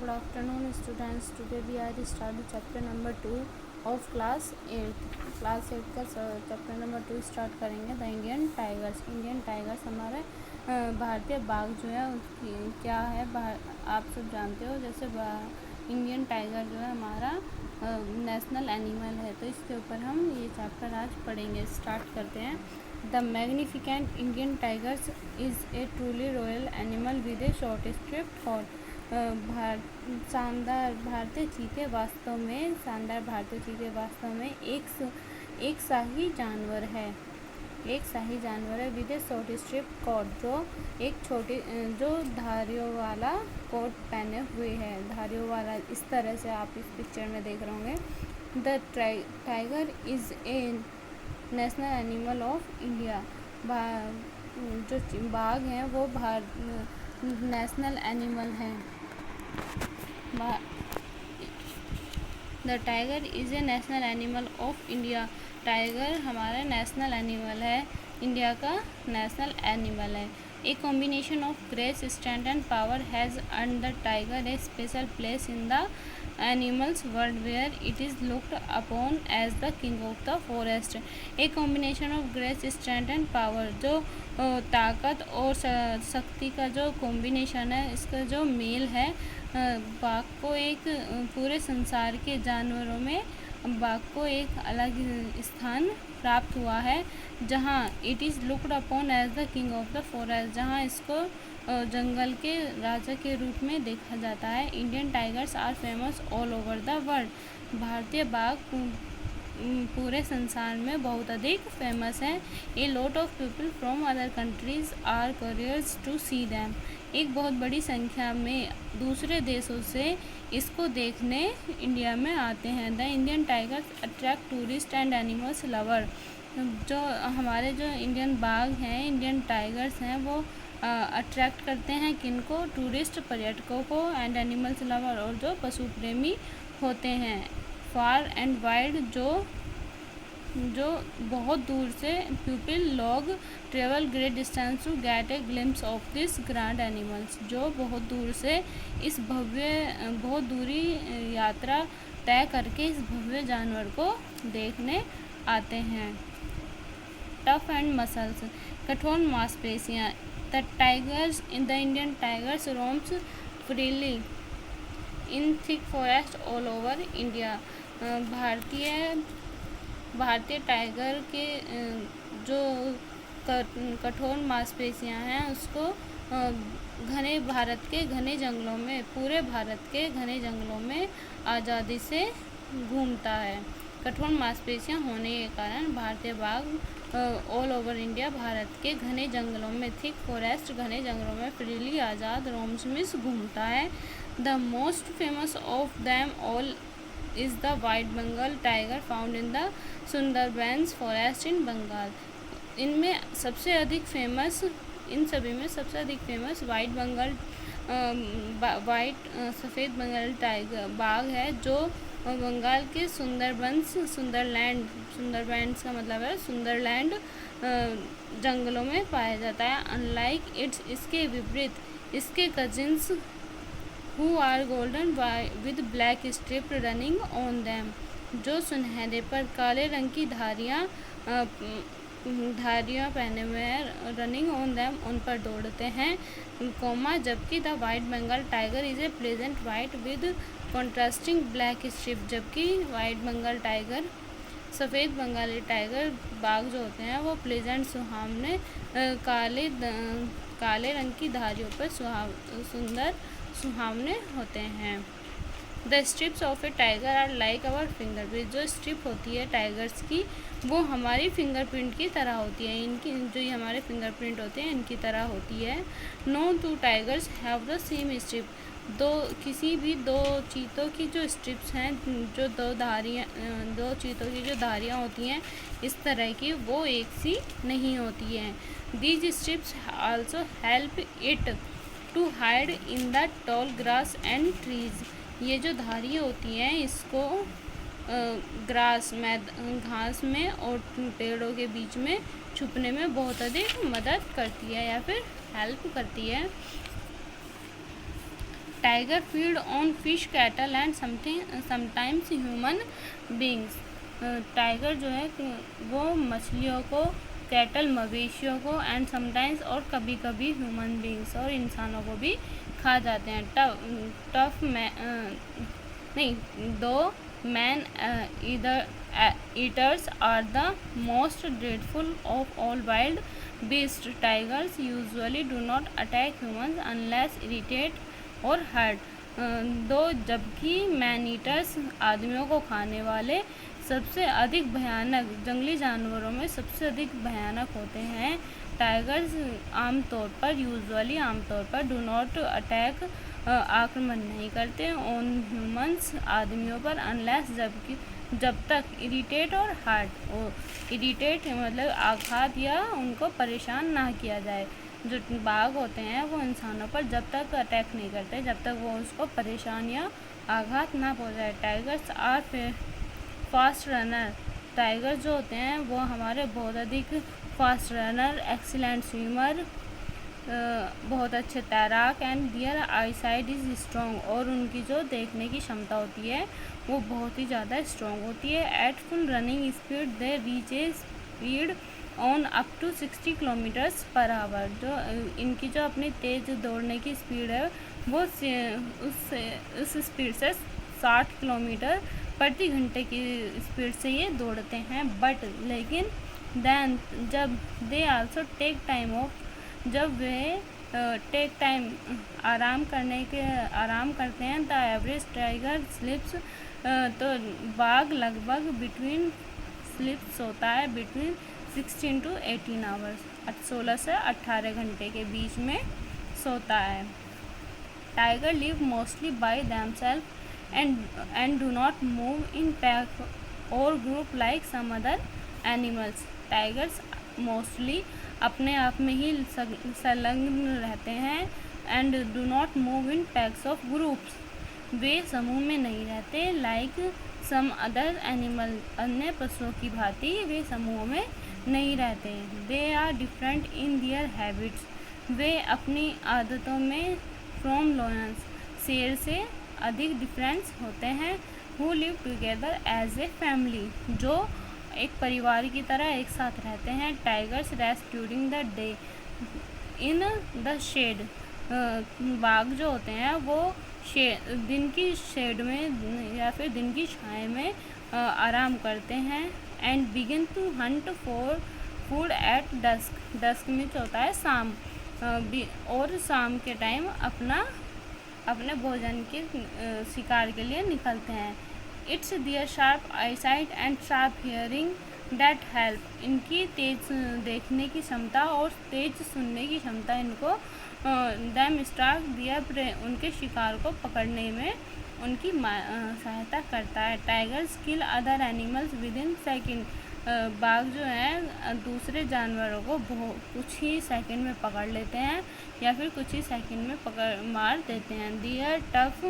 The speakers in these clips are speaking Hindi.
Good afternoon, students. Today we are study chapter number 2 of class 8. Class 8 का चैप्टर नंबर 2 स्टार्ट करेंगे। The Indian tigers. Indian tigers हमारे भारतीय बाघ जो है उसकी क्या है, आप सब जानते हो। जैसे इंडियन टाइगर जो है हमारा नेशनल एनिमल है, तो इसके ऊपर हम ये चैप्टर आज पढ़ेंगे। स्टार्ट करते हैं। The magnificent Indian tigers is a truly royal animal with a short striped horn. शानदार भारतीय चीते वास्तव में एक शाही जानवर है। With a short strip coat, जो धारियों वाला कोट पहने हुए है। धारियों वाला इस तरह से आप इस पिक्चर में देख रहे होंगे। The tiger is a national animal of India. जो बाघ हैं वो नेशनल एनिमल हैं। The tiger is a national animal of India. Tiger हमारा नेशनल एनिमल है, इंडिया का नेशनल एनिमल है। A combination of grace, strength and power has earned the tiger a special place in the animals world where it is looked upon as the king of the forest. A combination of grace, strength and power, जो ताकत और शक्ति का जो कॉम्बिनेशन है, इसका जो मेल है, बाघ को एक पूरे संसार के जानवरों में बाघ को एक अलग स्थान प्राप्त हुआ है, जहां it is looked upon as the king of the forest, जहां इसको जंगल के राजा के रूप में देखा जाता है। Indian tigers are famous all over the world. भारतीय बाघ पूरे संसार में बहुत अधिक फेमस है। A lot of people from other countries are curious to see them. एक बहुत बड़ी संख्या में दूसरे देशों से इसको देखने इंडिया में आते हैं। The Indian tigers attract tourist and animals lover. जो हमारे जो इंडियन बाघ हैं, इंडियन टाइगर्स हैं, वो अट्रैक्ट करते हैं किनको? टूरिस्ट, पर्यटकों को, एंड एनिमल्स लवर, और जो पशु प्रेमी होते हैं। फार एंड वाइड, जो बहुत दूर से पीपल लोग travel great distance to get a glimpse of this grand animals, जो बहुत दूर से इस बहुत दूरी यात्रा तय करके इस भव्य जानवर को देखने आते हैं। टफ एंड मसल्स, कठोर मांसपेशियाँ। The tigers in the Indian tigers roams freely in thick forest all over India. भारतीय टाइगर के जो कठोर मांसपेशियाँ हैं, उसको पूरे भारत के घने जंगलों में आज़ादी से घूमता है। कठोर मांसपेशियाँ होने के कारण भारतीय बाघ ऑल ओवर इंडिया, भारत के घने जंगलों में, थिक फॉरेस्ट, घने जंगलों में फ्रीली आज़ाद रोम्स में घूमता है। The most famous of them all is the white Bengal tiger found in the Sundarbans forest in Bengal. इन सभी में सबसे अधिक फेमस सफ़ेद बंगाल टाइगर बाघ है, जो बंगाल के सुंदरबंस का मतलब है सुंदरलैंड जंगलों में पाया जाता है। अनलाइक इसके विपरीत इसके cousins who are golden with black strip running on them, जो सुनहरे पर काले रंग की धारियाँ पहने हुए हैं, रनिंग ऑन दैम, उन पर दौड़ते हैं, जबकि the white Bengal tiger is a pleasant white with contrasting black strip. जबकि वाइट बंगाल टाइगर, सफ़ेद बंगाली टाइगर बाघ जो होते हैं, वो प्लेजेंट, सुहावने काले रंग की धारियों पर सुहावने होते हैं। The stripes of a tiger are like our fingerprint. जो स्ट्रिप होती है टाइगर्स की, वो हमारी फिंगरप्रिंट की तरह होती है। इनकी जो ये हमारे फिंगरप्रिंट होते हैं, इनकी तरह होती है। No two tigers have the same strip. किसी भी दो चीतों की जो स्ट्रिप्स हैं, जो दो चीतों की जो धारियाँ होती हैं इस तरह की, वो एक सी नहीं होती हैं। These stripes also help it to hide in the tall grass and trees. ये जो धारियाँ होती हैं, इसको घास में और पेड़ों के बीच में छुपने में बहुत अधिक मदद करती है या फिर हेल्प करती है। Tiger feed on fish, cattle and sometimes human beings. Tiger जो है वो मछलियों को, कैटल मवेशियों को, एंड समटाइम्स और कभी कभी ह्यूमन बींग्स और इंसानों को भी खा जाते हैं। टफ नहीं, though man eaters are the most dreadful of all wild beasts. Tigers usually do not attack humans unless irritate और हर्ट। दो जबकि मैन ईटर्स आदमियों को खाने वाले सबसे अधिक भयानक जंगली जानवरों में सबसे अधिक भयानक होते हैं। टाइगर्स आमतौर पर डू नॉट अटैक, आक्रमण नहीं करते ऑन ह्यूमंस, आदमियों पर, अनलेस जब तक इरिटेट और हर्ट, और इरिटेट मतलब आघात या उनको परेशान ना किया जाए। जो बाघ होते हैं वो इंसानों पर जब तक अटैक नहीं करते जब तक वो उसको परेशान या आघात ना पहुंचाए। Tigers are fast runner. Tiger जो होते हैं वो हमारे बहुत अधिक फास्ट रनर, एक्सीलेंट स्विमर, बहुत अच्छे तैराक, and their eyesight is strong, और उनकी जो देखने की क्षमता होती है वो बहुत ही ज़्यादा स्ट्रॉन्ग होती है। At full running speed they reach a speed on up to 60 kilometres per hour. जो इनकी जो अपनी तेज़ दौड़ने की स्पीड है वो उस स्पीड से 60 किलोमीटर प्रति घंटे की स्पीड से ये दौड़ते हैं। लेकिन देन जब they also take time off, जब वे टेक टाइम आराम करते हैं। द एवरेज टाइगर स्लिप्स, तो बाघ लगभग स्लिप्स होता है बिटवीन 16 to 18 आवर्स, 16 से 18 घंटे के बीच में सोता है। Tiger live mostly by themselves and do not move in pack or group like some other animals. Tigers mostly अपने आप में ही संलग्न रहते हैं। And do not move in packs of groups, वे समूह में नहीं रहते। लाइक सम अदर एनिमल, अन्य पशुओं की भांति वे समूह में नहीं रहते। They are different in their habits, वे अपनी आदतों में फ्रॉम लायंस, शेर से अधिक डिफरेंस होते हैं। Who live together as a family, जो एक परिवार की तरह एक साथ रहते हैं। Tigers rest during the day in the shade, बाघ जो होते हैं वो दिन की शेड में या फिर दिन की छाया में आराम करते हैं। And begin to hunt for food at dusk, dusk में जो होता है शाम, और शाम के टाइम अपने भोजन के शिकार के लिए निकलते हैं। It's their sharp eyesight and sharp hearing that help, इनकी तेज देखने की क्षमता और तेज सुनने की क्षमता इनको दैम स्टार्क दियर प्रे, उनके शिकार को पकड़ने में उनकी सहायता करता है। Tigers kill other animals with in second, बाघ जो है दूसरे जानवरों को कुछ ही सेकंड में पकड़ लेते हैं या फिर कुछ ही सेकंड में मार देते हैं। Their tough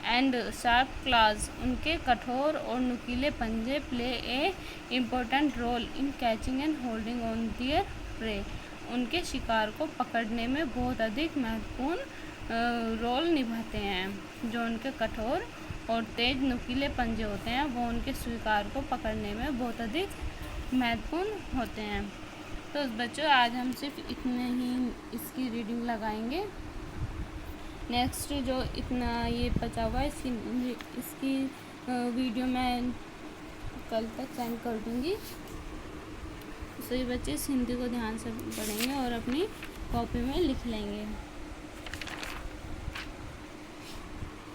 and sharp claws, उनके कठोर और नुकीले पंजे play a important role in catching and holding on their prey, उनके शिकार को पकड़ने में बहुत अधिक महत्वपूर्ण रोल निभाते हैं। जो उनके कठोर और तेज नुकीले पंजे होते हैं वो उनके शिकार को पकड़ने में बहुत अधिक महत्वपूर्ण होते हैं। तो बच्चों आज हम सिर्फ इतने ही इसकी रीडिंग लगाएंगे। नेक्स्ट जो इतना ये बचा हुआ है इसकी वीडियो मैं कल तक सेंड कर दूँगी। सभी बच्चे इस हिंदी को ध्यान से पढ़ेंगे और अपनी कॉपी में लिख लेंगे।